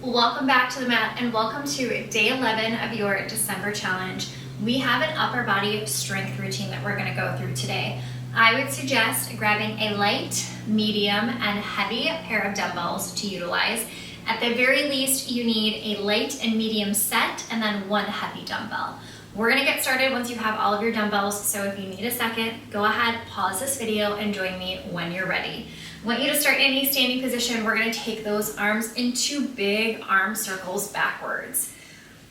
Welcome back to the mat and welcome to day 11 of your December challenge. We have an upper body strength routine that we're going to go through today. I would suggest grabbing a light, medium, and heavy pair of dumbbells to utilize. At the very least, you need a light and medium set and then one heavy dumbbell. We're going to get started once you have all of your dumbbells, so if you need a second, go ahead, pause this video, and join me when you're ready. I want you to start in a standing position. We're going to take those arms into big arm circles backwards.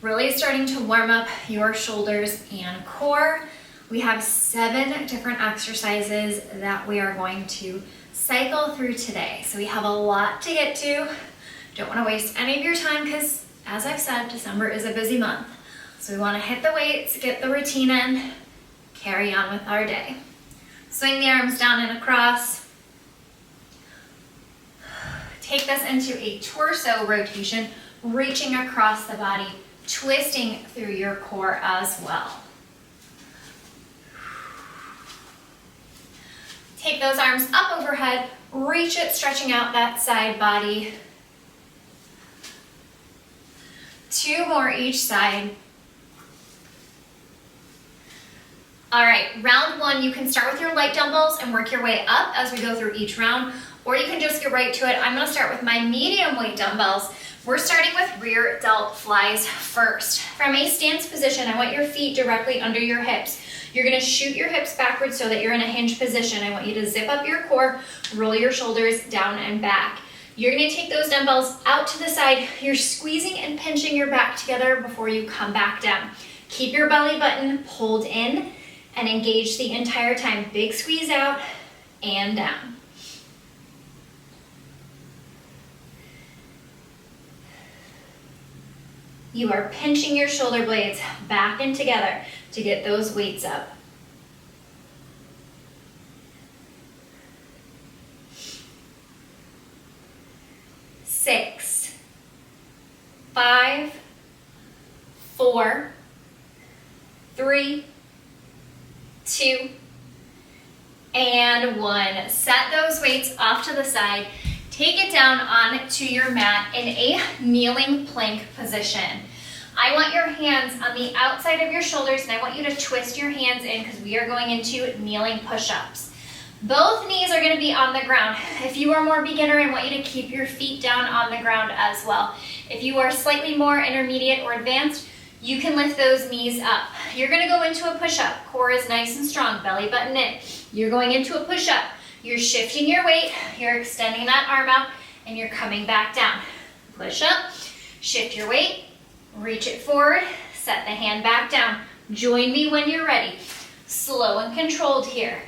Really starting to warm up your shoulders and core. We have 7 different exercises that we are going to cycle through today. So we have a lot to get to. Don't want to waste any of your time because, as I've said, December is a busy month. So we want to hit the weights, get the routine in, carry on with our day. Swing the arms down and across. Take this into a torso rotation, reaching across the body, twisting through your core as well. Take those arms up overhead, reach it, stretching out that side body. 2 more each side. All right, round 1, you can start with your light dumbbells and work your way up as we go through each round, or you can just get right to it. I'm gonna start with my medium weight dumbbells. We're starting with rear delt flies first. From a stance position, I want your feet directly under your hips. You're gonna shoot your hips backwards so that you're in a hinge position. I want you to zip up your core, roll your shoulders down and back. You're gonna take those dumbbells out to the side. You're squeezing and pinching your back together before you come back down. Keep your belly button pulled in and engage the entire time. Big squeeze out and down. You are pinching your shoulder blades back and together to get those weights up. 6, 5, 4, 3, 2, and 1. Set those weights off to the side. Take it down onto your mat in a kneeling plank position. I want your hands on the outside of your shoulders, and I want you to twist your hands in because we are going into kneeling push-ups. Both knees are going to be on the ground. If you are more beginner, I want you to keep your feet down on the ground as well. If you are slightly more intermediate or advanced, you can lift those knees up. You're going to go into a push-up. Core is nice and strong, belly button in. You're going into a push-up. You're shifting your weight, you're extending that arm out, and you're coming back down. Push up, shift your weight, reach it forward, set the hand back down. Join me when you're ready. Slow and controlled here.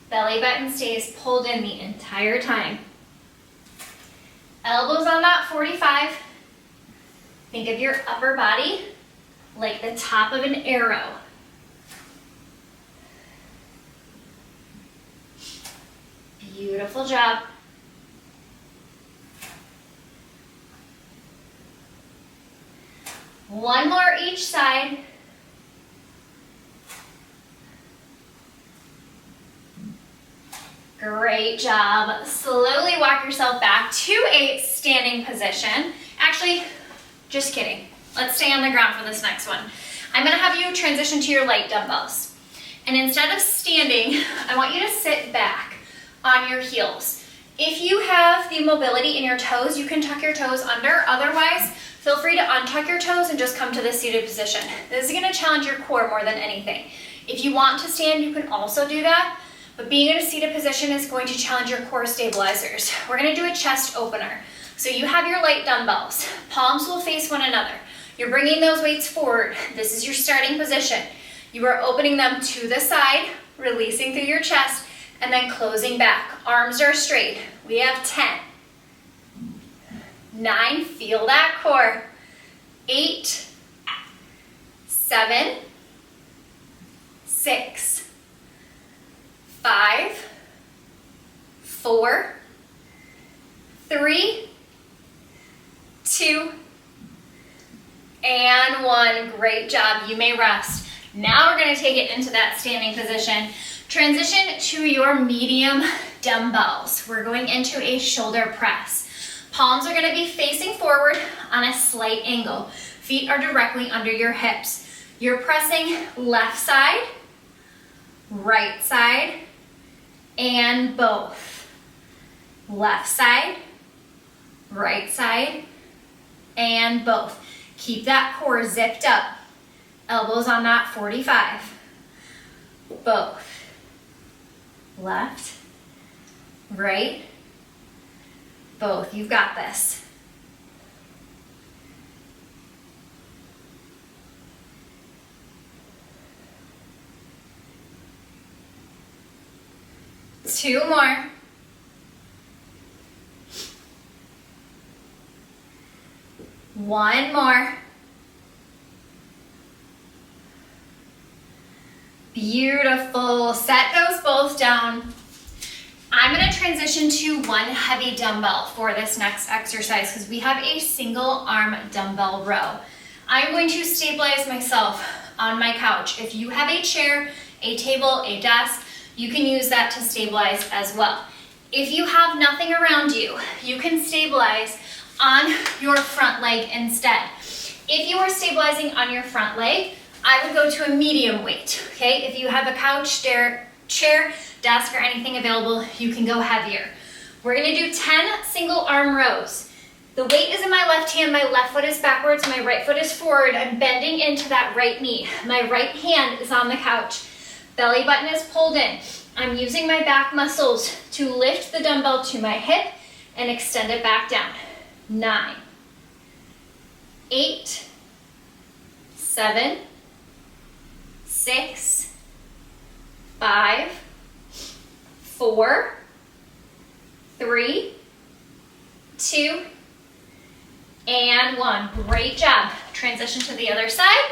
Belly button stays pulled in the entire time. Elbows on that 45. Think of your upper body like the top of an arrow. Beautiful job. One more each side. Great job. Slowly walk yourself back to a standing position. Actually, just kidding. Let's stay on the ground for this next one. I'm gonna have you transition to your light dumbbells. And instead of standing, I want you to sit back on your heels. If you have the mobility in your toes, you can tuck your toes under. Otherwise, feel free to untuck your toes and just come to the seated position. This is gonna challenge your core more than anything. If you want to stand, you can also do that, but being in a seated position is going to challenge your core stabilizers. We're gonna do a chest opener. So you have your light dumbbells. Palms will face one another. You're bringing those weights forward. This is your starting position. You are opening them to the side, releasing through your chest, and then closing back. Arms are straight. We have 10, 9, feel that core, 8, 7, 6, 5, 4, 3, 2, and 1. Great job. You may rest. Now we're going to take it into that standing position. Transition to your medium dumbbells. We're going into a shoulder press. Palms are gonna be facing forward on a slight angle. Feet are directly under your hips. You're pressing left side, right side, and both. Left side, right side, and both. Keep that core zipped up. Elbows on that 45. Both. Left, right, both. You've got this. Two more. One more. Beautiful. Set those both down. I'm going to transition to one heavy dumbbell for this next exercise because we have a single arm dumbbell row. I'm going to stabilize myself on my couch. If you have a chair, a table, a desk, you can use that to stabilize as well. If you have nothing around you, you can stabilize on your front leg instead. If you are stabilizing on your front leg, I would go to a medium weight, okay? If you have a couch, chair, desk, or anything available, you can go heavier. We're gonna do 10 single arm rows. The weight is in my left hand, my left foot is backwards, my right foot is forward. I'm bending into that right knee. My right hand is on the couch. Belly button is pulled in. I'm using my back muscles to lift the dumbbell to my hip and extend it back down. 9, 8, 7, 6, 5, 4, 3, 2, and 1. Great job. Transition to the other side.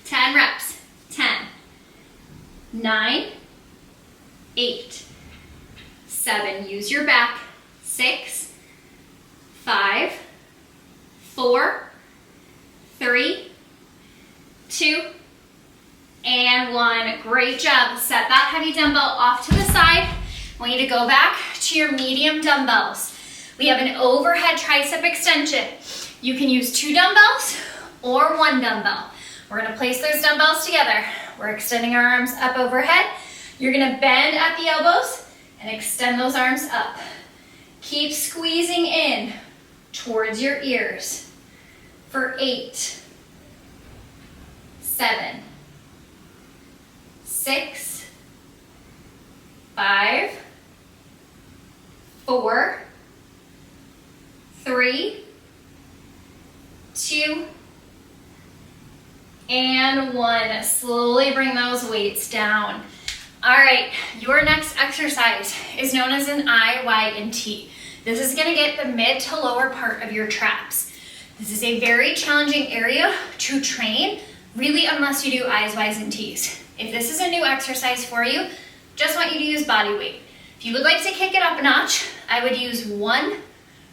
10 reps. 10, 9, 8, 7. Use your back. 6, 5, 4, 3, 2, and 1. Great job. Set that heavy dumbbell off to the side. I want you to go back to your medium dumbbells. We have an overhead tricep extension. You can use 2 dumbbells or 1 dumbbell. We're gonna place those dumbbells together. We're extending our arms up overhead. You're gonna bend at the elbows and extend those arms up. Keep squeezing in towards your ears for 8, 7, 6, 5, 4, 3, 2, and 1. Slowly bring those weights down. All right, your next exercise is known as an I, Y, and T. This is gonna get the mid to lower part of your traps. This is a very challenging area to train, really, unless you do I's, Y's, and T's. If this is a new exercise for you, just want you to use body weight. If you would like to kick it up a notch, I would use 1,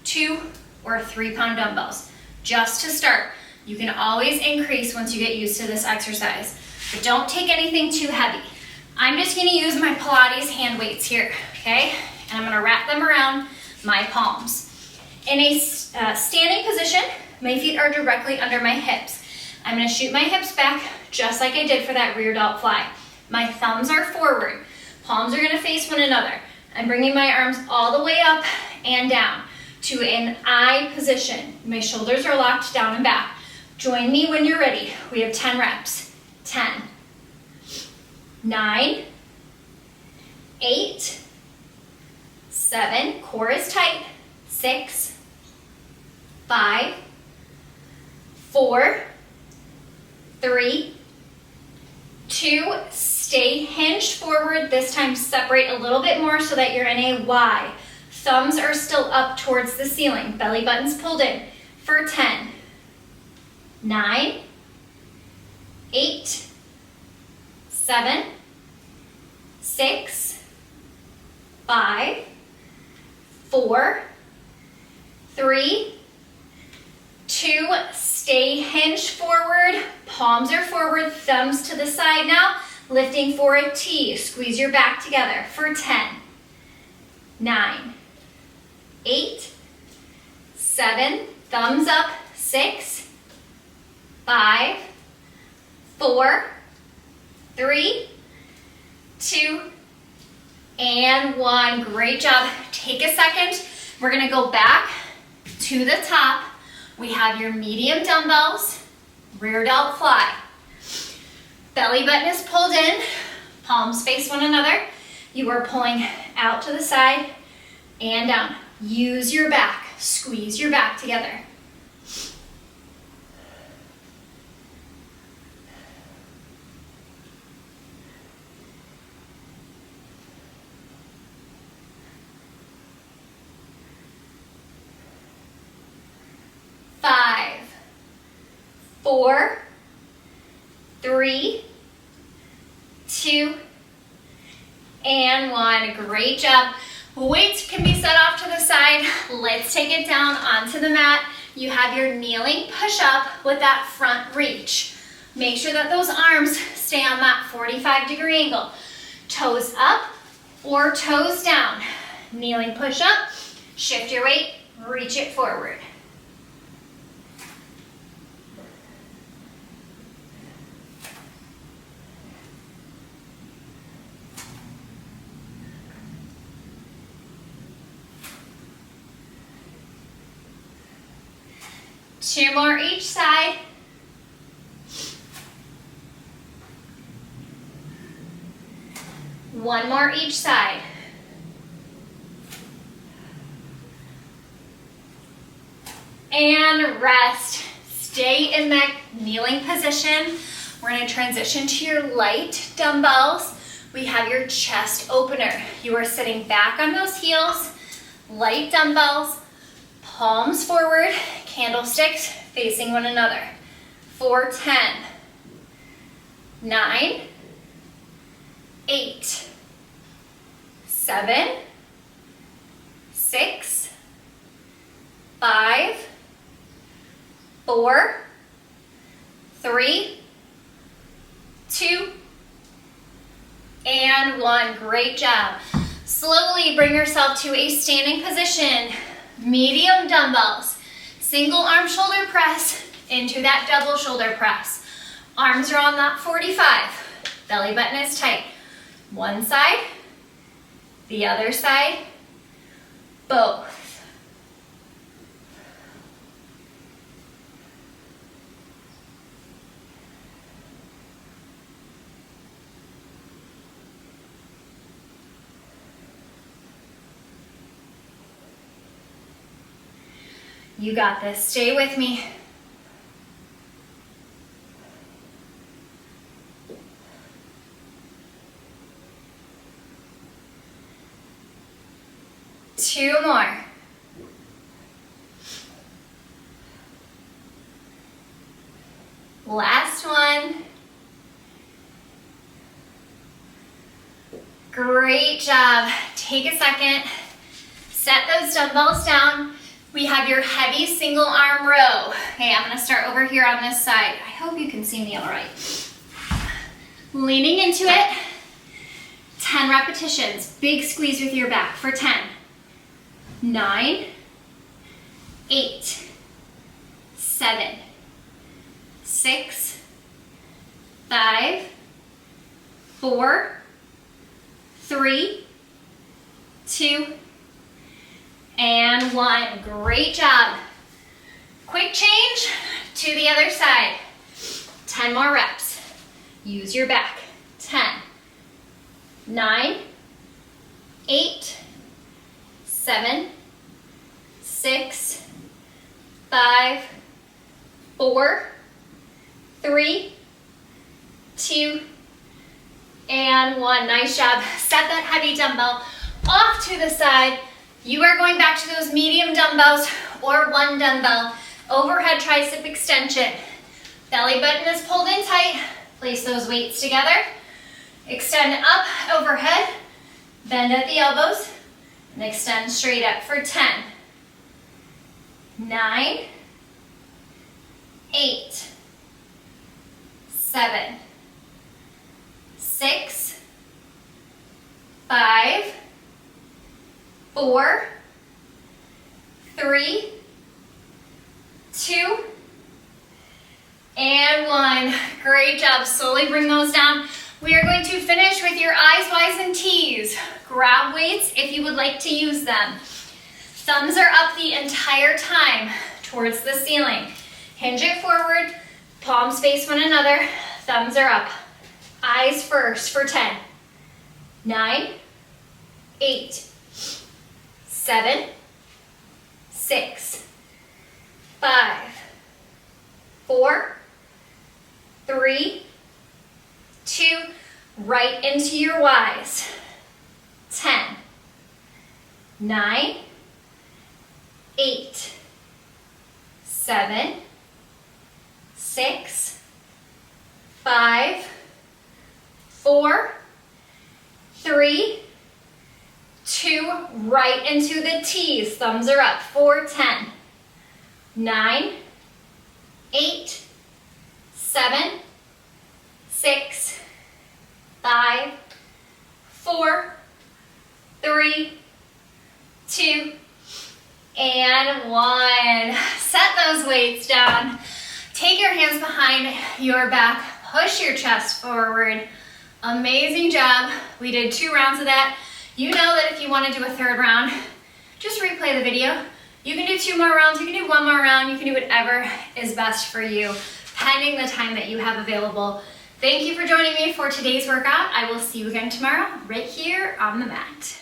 2, or 3-pound dumbbells just to start. You can always increase once you get used to this exercise, but don't take anything too heavy. I'm just gonna use my Pilates hand weights here, okay? And I'm gonna wrap them around my palms. In a standing position, my feet are directly under my hips. I'm gonna shoot my hips back just like I did for that rear delt fly. My thumbs are forward. Palms are gonna face one another. I'm bringing my arms all the way up and down to an I position. My shoulders are locked down and back. Join me when you're ready. We have 10 reps. 10, 9, 8, 7, core is tight. 6, 5, 4, 3, 2, stay hinged forward. This time separate a little bit more so that you're in a Y. Thumbs are still up towards the ceiling. Belly button's pulled in for 10, 9, 8, 7, 6, 5, 4, 3, 2, stay hinged forward. Palms are forward, thumbs to the side now. Lifting for a T. Squeeze your back together for 10, 9, 8, 7, thumbs up, 6, 5, 4, 3, 2, and 1. Great job. Take a second. We're gonna go back to the top. We have your medium dumbbells, rear delt fly. Belly button is pulled in, palms face one another. You are pulling out to the side and down. Use your back, squeeze your back together. Five, 4, 3, 2, and 1. Great job. Weights can be set off to the side. Let's take it down onto the mat. You have your kneeling push-up with that front reach. Make sure that those arms stay on that 45-degree angle. Toes up or toes down. Kneeling push-up. Shift your weight, reach it forward. Two more each side. One more each side. And rest. Stay in that kneeling position. We're going to transition to your light dumbbells. We have your chest opener. You are sitting back on those heels. Light dumbbells. Palms forward, candlesticks facing one another. 4, 10, 9, 8, 7, 6, 5, 4, 3, 2, and 1. Great job. Slowly bring yourself to a standing position. Medium dumbbells, single arm shoulder press into that double shoulder press. Arms are on that 45. Belly button is tight. One side, the other side, both. You got this. Stay with me. Two more. Last one. Great job. Take a second. Set those dumbbells down. We have your heavy single arm row. Okay, I'm gonna start over here on this side. I hope you can see me all right. Leaning into it, 10 repetitions. Big squeeze with your back for 10, 9, 8, 7, 6, 5, 4, 3, 2, and 1. Great job. Quick change to the other side. 10 more reps. Use your back. 10, 9, 8, 7, 6, 5, 4, 3, 2, and 1. Nice job. Set that heavy dumbbell off to the side. You are going back to those medium dumbbells or one dumbbell. Overhead tricep extension. Belly button is pulled in tight. Place those weights together. Extend up overhead. Bend at the elbows. And extend straight up for 10, 9, 8, 7, 6, 5, 4, 3, 2, and 1. Great job. Slowly bring those down. We are going to finish with your eyes, Ys, and Ts. Grab weights if you would like to use them. Thumbs are up the entire time towards the ceiling. Hinge it forward, palms face one another, thumbs are up. Eyes first for 10, 9, 8, 7, 6, 5, 4, 3, 2, right into your Ys. 10, 9, 8, 7, 6, 5, 4, 3, 2, right into the T's. Thumbs are up. 4, 10, 9, 8, 7, 6, 5, 4, 3, 2, and 1. Set those weights down. Take your hands behind your back. Push your chest forward. Amazing job. We did 2 rounds of that. You know that if you want to do a 3rd round, just replay the video. You can do 2 more rounds. You can do 1 more round. You can do whatever is best for you, pending the time that you have available. Thank you for joining me for today's workout. I will see you again tomorrow right here on the mat.